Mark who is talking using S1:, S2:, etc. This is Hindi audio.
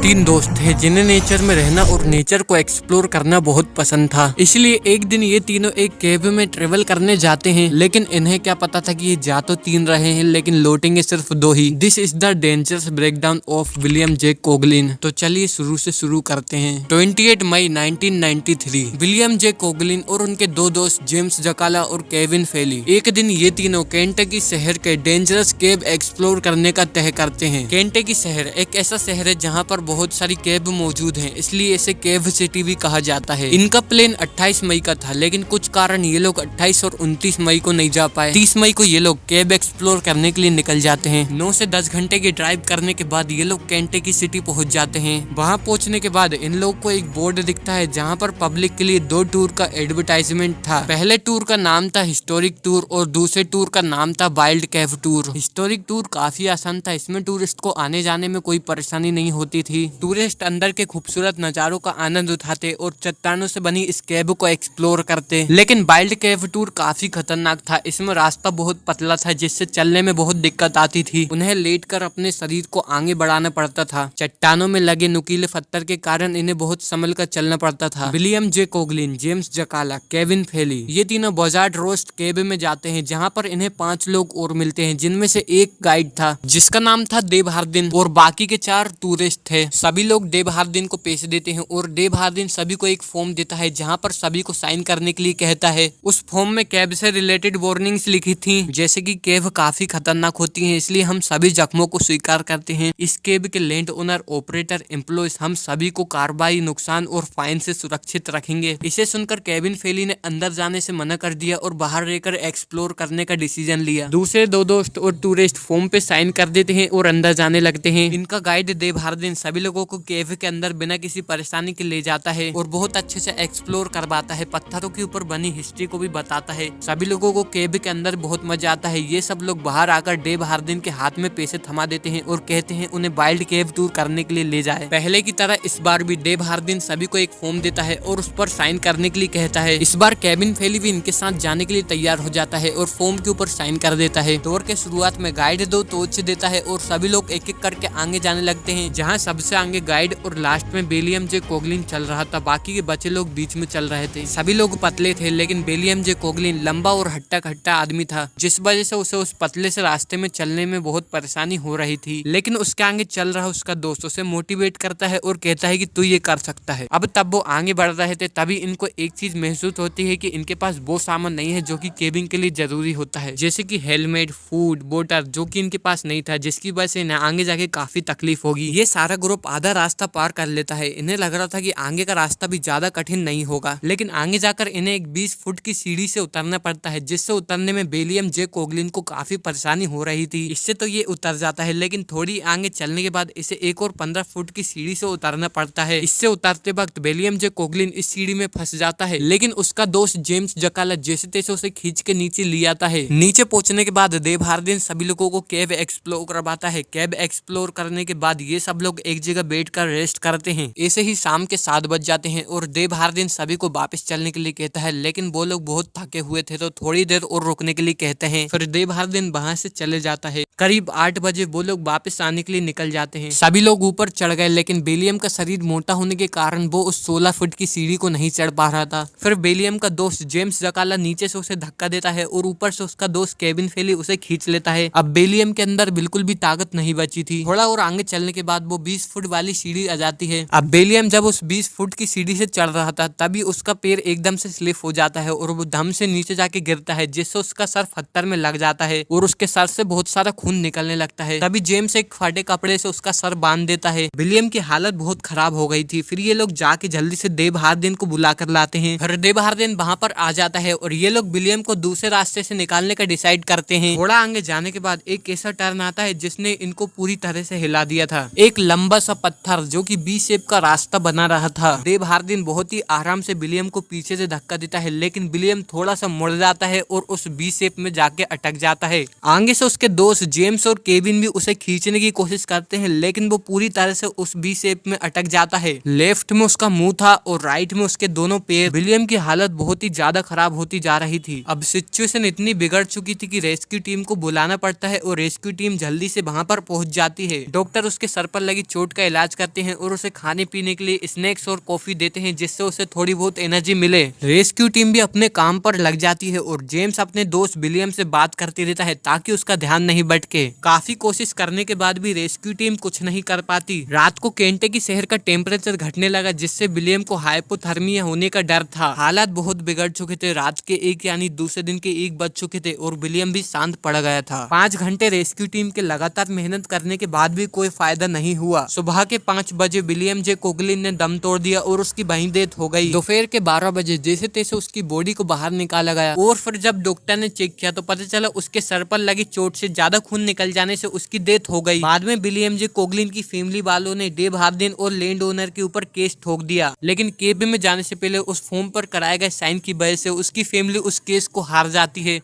S1: तीन दोस्त थे जिन्हें नेचर में रहना और नेचर को एक्सप्लोर करना बहुत पसंद था। इसलिए एक दिन ये तीनों एक केव में ट्रेवल करने जाते हैं, लेकिन इन्हें क्या पता था कि ये जा तो तीन रहे हैं लेकिन लौटेंगे सिर्फ दो ही। This is the dangerous breakdown of William J Coughlin. तो चलिए शुरू से शुरू करते हैं। 28 मई 1993 विलियम जे कोगलिन और उनके दो दोस्त जेम्स जकाला और केविन फेली एक दिन ये तीनों केंटकी शहर के डेंजरस केव एक्सप्लोर करने का तय करते हैं। केंटकी शहर एक ऐसा शहर है जहाँ पर बहुत सारी केव मौजूद हैं, इसलिए इसे केव सिटी भी कहा जाता है। इनका प्लान 28 मई का था, लेकिन कुछ कारण ये लोग 28 और 29 मई को नहीं जा पाए। 30 मई को ये लोग केव एक्सप्लोर करने के लिए निकल जाते हैं। 9 से 10 घंटे की ड्राइव करने के बाद ये लोग केंटकी सिटी पहुंच जाते हैं। वहां पहुंचने के बाद इन लोग को एक बोर्ड दिखता है जहां पर पब्लिक के लिए दो टूर का एडवर्टाइजमेंट था। पहले टूर का नाम था हिस्टोरिक टूर और दूसरे टूर का नाम था वाइल्ड केव टूर। हिस्टोरिक टूर काफी आसान था, इसमें टूरिस्ट को आने जाने में कोई परेशानी नहीं होती थी। टूरिस्ट अंदर के खूबसूरत नजारों का आनंद उठाते और चट्टानों से बनी इस केव को एक्सप्लोर करते। लेकिन वाइल्ड केव टूर काफी खतरनाक था। इसमें रास्ता बहुत पतला था जिससे चलने में बहुत दिक्कत आती थी। उन्हें लेटकर अपने शरीर को आगे बढ़ाना पड़ता था। चट्टानों में लगे नुकीले पत्थर के कारण इन्हें बहुत संभल कर चलना पड़ता था। विलियम जे कोगलिन, जेम्स जकाला, केविन फेली ये तीनों बजार्ड रोस्ट केव में जाते हैं, जहाँ पर इन्हें 5 लोग और मिलते हैं, जिनमें से एक गाइड था जिसका नाम था देव हार्दिन और बाकी के 4 टूरिस्ट थे। सभी लोग देव हार्दिन को पैसे देते हैं और देव हार्दिन सभी को एक फॉर्म देता है जहां पर सभी को साइन करने के लिए कहता है। उस फॉर्म में केव से रिलेटेड वार्निंग्स लिखी थी, जैसे कि केव काफी खतरनाक होती है, इसलिए हम सभी जख्मों को स्वीकार करते हैं। इस केव के लैंड ओनर, ऑपरेटर, एम्प्लॉयज हम सभी को कार्रवाई, नुकसान और फाइन से सुरक्षित रखेंगे। इसे सुनकर केविन फेली ने अंदर जाने से मना कर दिया और बाहर रहकर एक्सप्लोर करने का डिसीजन लिया। दूसरे दो दोस्त और टूरिस्ट फॉर्म पे साइन कर देते हैं और अंदर जाने लगते हैं। इनका गाइड देव हार्दिन सभी लोगों को केव के अंदर बिना किसी परेशानी के ले जाता है और बहुत अच्छे से एक्सप्लोर करवाता है। पत्थरों के ऊपर बनी हिस्ट्री को भी बताता है। सभी लोगों को केव के अंदर बहुत मजा आता है। ये सब लोग बाहर आकर देव हार्दिन के हाथ में पैसे थमा देते हैं और कहते हैं उन्हें वाइल्ड केव टूर करने के लिए ले जाए। पहले की तरह इस बार भी देव हार्दिन सभी को एक फॉर्म देता है और उस पर साइन करने के लिए कहता है। इस बार केविन फेली भी इनके साथ जाने के लिए तैयार हो जाता है और फॉर्म के ऊपर साइन कर देता है। टूर के शुरुआत में गाइड 2 टॉर्च देता है और सभी लोग एक एक करके आगे जाने लगते हैं, जहाँ सबसे आगे गाइड और लास्ट में विलियम जे कोगलिन चल रहा था। बाकी के बचे लोग बीच में चल रहे थे। सभी लोग पतले थे, लेकिन विलियम जे कोगलिन लंबा और हट्टा कट्टा आदमी था, जिस वजह से उसे उस पतले से रास्ते में चलने में बहुत परेशानी हो रही थी। लेकिन उसके आगे चल रहा उसका दोस्त उसे मोटिवेट करता है और कहता है कि तू ये कर सकता है। अब तब वो आगे बढ़ रहे थे, तभी इनको एक चीज महसूस होती है कि इनके पास वो सामान नहीं है जो कि केबिन के लिए जरूरी होता है, जैसे कि हेलमेट, फूड, वाटर, जो कि इनके पास नहीं था, जिसकी वजह से इन्हें आगे जाके काफी तकलीफ होगी। ये सारा ग्रुप आधा रास्ता पार कर लेता है। इन्हें लग रहा था कि आगे का रास्ता भी ज्यादा कठिन नहीं होगा, लेकिन आगे जाकर इन्हें एक 20 फुट की सीढ़ी से उतरना पड़ता है, जिससे उतरने में विलियम जे कोगलिन को काफी परेशानी हो रही थी। इससे तो ये उतर जाता है, लेकिन थोड़ी आगे चलने के बाद इसे एक और 15 फुट की सीढ़ी से उतरना पड़ता है। इससे उतरते वक्त विलियम जे कोगलिन इस सीढ़ी में फंस जाता है, लेकिन उसका दोस्त जेम्स जकाला जैसे तैसे उसे खींच के नीचे ले आता है। नीचे पहुंचने के बाद देव हार्दिन सभी लोगों को केव एक्सप्लोर करवाता है। केव एक्सप्लोर करने के बाद ये सब लोग एक जगह बैठकर रेस्ट करते हैं। ऐसे ही शाम के 7 बज जाते हैं और देव हार्दिन सभी को वापस चलने के लिए कहता है, लेकिन वो लोग बहुत थके हुए थे तो थोड़ी देर और रुकने के लिए कहते हैं। फिर देव हार्दिन वहां से चले जाता है। करीब 8 बजे वो लोग वापस आने के लिए निकल जाते हैं। सभी लोग ऊपर चढ़ गए, लेकिन विलियम का शरीर मोटा होने के कारण वो उस 16 फुट की सीढ़ी को नहीं चढ़ पा रहा था। फिर विलियम का दोस्त जेम्स जकाला नीचे से उसे धक्का देता है और ऊपर से उसका दोस्त केविन फेली उसे खींच लेता है। अब विलियम के अंदर बिल्कुल भी ताकत नहीं बची थी। थोड़ा और आगे चलने के बाद वो 20 फुट वाली सीढ़ी आ जाती है। अब विलियम जब उस 20 फुट की सीढ़ी से चढ़ रहा था, तभी उसका पैर एकदम से स्लिप हो जाता है और वो धम से नीचे जाके गिरता है, जिससे उसका सर पत्थर में लग जाता है और उसके सर से बहुत सारा खून निकलने लगता है। तभी जेम्स एक फटे कपड़े से उसका सर बांध देता है। विलियम की हालत बहुत खराब हो गई थी। फिर ये लोग जाके जल्दी से देव हार्दिन को बुला कर लाते हैं। फिर देव हार्दिन वहां पर आ जाता है और ये लोग विलियम को दूसरे रास्ते से निकालने का डिसाइड करते हैं। थोड़ा आगे जाने के बाद एक ऐसा टर्न आता है जिसने इनको पूरी तरह से हिला दिया था। एक लंबा सा पत्थर जो कि बी शेप का रास्ता बना रहा था। देव हार्दिन बहुत ही आराम से विलियम को पीछे से धक्का देता है, लेकिन विलियम थोड़ा सा मुड़ जाता है और उस बी शेप में जाके अटक जाता है। आगे से उसके दोस्त जेम्स और केविन भी उसे खींचने की कोशिश करते हैं, लेकिन वो पूरी तरह से उस बी शेप में अटक जाता है। लेफ्ट में उसका मुंह था और राइट में उसके दोनों पैर। विलियम की हालत बहुत ही ज्यादा खराब होती जा रही थी। अब सिचुएशन इतनी बिगड़ चुकी थी कि रेस्क्यू टीम को बुलाना पड़ता है और रेस्क्यू टीम जल्दी से वहां पर पहुंच जाती है। डॉक्टर उसके सर पर लगी चोट चोट का इलाज करते हैं और उसे खाने पीने के लिए स्नैक्स और कॉफी देते हैं, जिससे उसे थोड़ी बहुत एनर्जी मिले। रेस्क्यू टीम भी अपने काम पर लग जाती है और जेम्स अपने दोस्त विलियम से बात करते रहता है ताकि उसका ध्यान नहीं भटके। काफी कोशिश करने के बाद भी रेस्क्यू टीम कुछ नहीं कर पाती। रात को केंटकी शहर का टेम्परेचर घटने लगा, जिससे विलियम को हाइपोथर्मिया होने का डर था। हालात बहुत बिगड़ चुके थे। रात के 1 यानी दूसरे दिन के 1 बज चुके थे और विलियम भी शांत पड़ गया था। 5 घंटे रेस्क्यू टीम के लगातार मेहनत करने के बाद भी कोई फायदा नहीं हुआ। सुबह के 5 बजे विलियम जे कोगलिन ने दम तोड़ दिया और उसकी वहीं डेथ हो गई। दोपहर के 12 बजे जैसे तैसे उसकी बॉडी को बाहर निकाला गया और फिर जब डॉक्टर ने चेक किया तो पता चला उसके सर पर लगी चोट से ज्यादा खून निकल जाने से उसकी डेथ हो गई। बाद में विलियम जे कोगलिन की फैमिली वालों ने डेव हार्डिन और लैंड ओनर के ऊपर केस ठोक दिया, लेकिन केब में जाने से पहले उस फॉर्म पर कराए गए साइन की वजह से उसकी फैमिली उस केस को हार जाती है